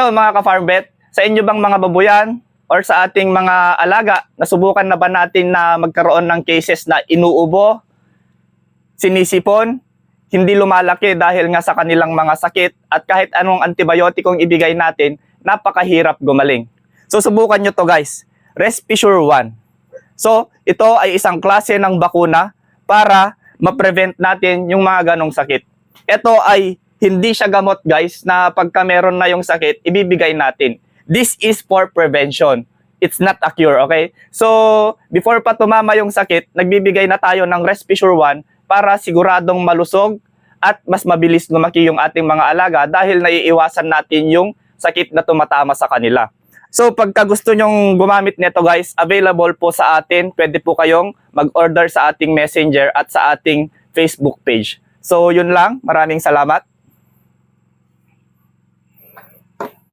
Kayo mga ka-farm vet, sa inyo bang mga babuyan or sa ating mga alaga, nasubukan na ba natin na magkaroon ng cases na inuubo, sinisipon, hindi lumalaki dahil nga sa kanilang mga sakit at kahit anong antibiotikong ibigay natin, napakahirap gumaling. So subukan nyo to guys, Respisure 1. So ito ay isang klase ng bakuna para ma-prevent natin yung mga ganong sakit. Ito ay hindi siya gamot guys na pagka meron na yung sakit, ibibigay natin. This is for prevention. It's not a cure, okay? So, before pa tumama yung sakit, nagbibigay na tayo ng Respisure 1 para siguradong malusog at mas mabilis lumaki yung ating mga alaga dahil naiiwasan natin yung sakit na tumatama sa kanila. So, pagka gusto nyong gumamit nito guys, available po sa atin. Pwede po kayong mag-order sa ating messenger at sa ating Facebook page. So, yun lang. Maraming salamat.